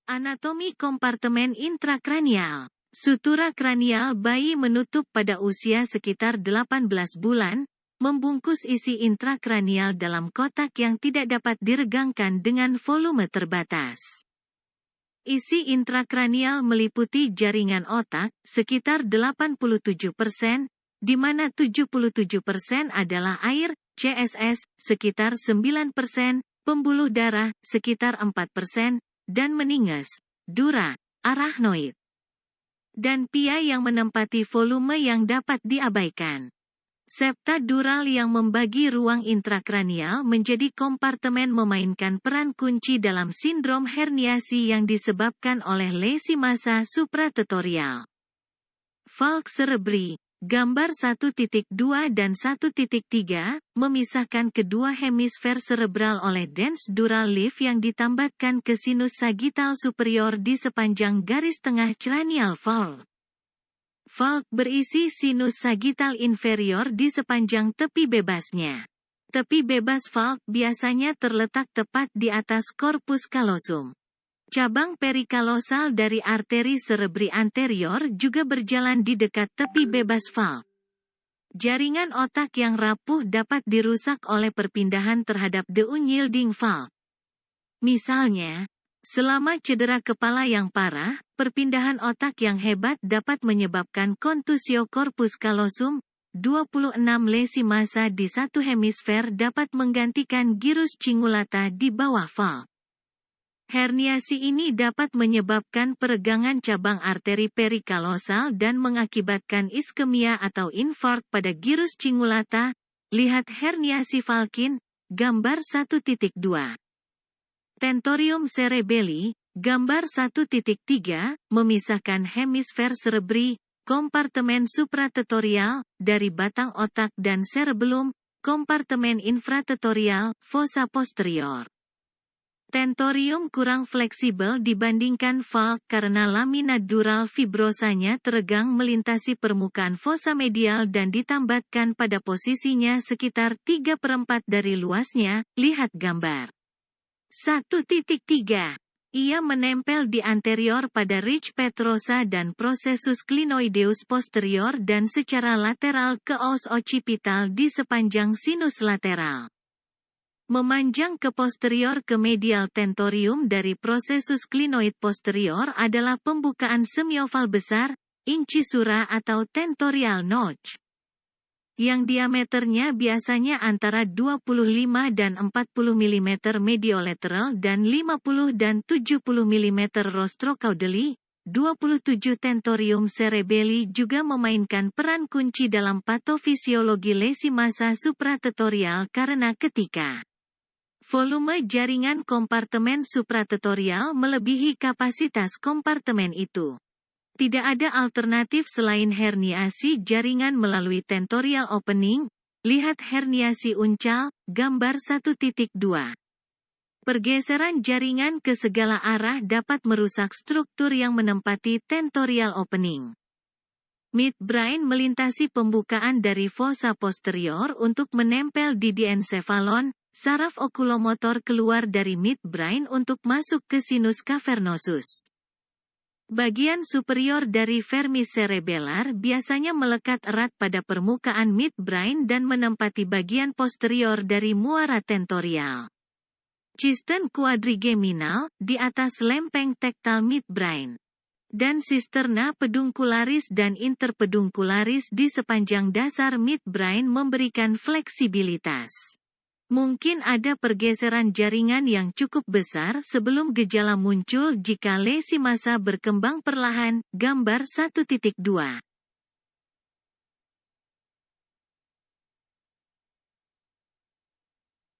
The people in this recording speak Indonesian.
Anatomi kompartemen intrakranial. Sutura kranial bayi menutup pada usia sekitar 18 bulan, membungkus isi intrakranial dalam kotak yang tidak dapat diregangkan dengan volume terbatas. Isi intrakranial meliputi jaringan otak, sekitar 87%, di mana 77% adalah air, CSS, sekitar 9%, pembuluh darah, sekitar 4%, dan meninges, dura, arachnoid, dan pia yang menempati volume yang dapat diabaikan. Septa dural yang membagi ruang intrakranial menjadi kompartemen memainkan peran kunci dalam sindrom herniasi yang disebabkan oleh lesi massa supratentorial. Valg cerebri, gambar 1.2 dan 1.3, memisahkan kedua hemisfer cerebral oleh dens dural leaf yang ditambatkan ke sinus sagittal superior di sepanjang garis tengah cranial valve. Valg berisi sinus sagittal inferior di sepanjang tepi bebasnya. Tepi bebas valg biasanya terletak tepat di atas corpus callosum. Cabang perikalosal dari arteri cerebri anterior juga berjalan di dekat tepi bebas valg. Jaringan otak yang rapuh dapat dirusak oleh perpindahan terhadap the unyielding valve. Misalnya, selama cedera kepala yang parah, perpindahan otak yang hebat dapat menyebabkan contusio corpus callosum. 26 lesi massa di satu hemisfer dapat menggantikan gyrus cingulata di bawah valve. Herniasi ini dapat menyebabkan peregangan cabang arteri perikalosal dan mengakibatkan iskemia atau infark pada gyrus cingulata. Lihat herniasi Falkin, gambar 1.2. Tentorium cerebelli, gambar 1.3, memisahkan hemisfer cerebri, kompartemen supratentorial, dari batang otak dan cerebellum, kompartemen infratentorial, fossa posterior. Tentorium kurang fleksibel dibandingkan valg karena lamina dural fibrosanya teregang melintasi permukaan fossa medial dan ditambatkan pada posisinya sekitar 3/4 dari luasnya, lihat gambar 1.3. Ia menempel di anterior pada ridge petrosa dan processus clinoideus posterior dan secara lateral ke os occipital di sepanjang sinus lateral. Memanjang ke posterior ke medial tentorium dari processus clinoid posterior adalah pembukaan semioval besar, incisura atau tentorial notch, yang diameternya biasanya antara 25 dan 40 mm mediolateral dan 50 dan 70 mm rostrocaudally. 27 Tentorium cerebelli juga memainkan peran kunci dalam patofisiologi lesi massa supratentorial karena ketika volume jaringan kompartemen supratentorial melebihi kapasitas kompartemen itu, tidak ada alternatif selain herniasi jaringan melalui tentorial opening. Lihat herniasi uncal, gambar 1.2. Pergeseran jaringan ke segala arah dapat merusak struktur yang menempati tentorial opening. Midbrain melintasi pembukaan dari fossa posterior untuk menempel di diencephalon. Saraf okulomotor keluar dari midbrain untuk masuk ke sinus cavernosus. Bagian superior dari vermis cerebellar biasanya melekat erat pada permukaan midbrain dan menempati bagian posterior dari muara tentorial. Cisten quadrigeminal, di atas lempeng tektal midbrain. Dan cisterna peduncularis dan interpeduncularis di sepanjang dasar midbrain memberikan fleksibilitas. Mungkin ada pergeseran jaringan yang cukup besar sebelum gejala muncul jika lesi massa berkembang perlahan, gambar 1.2.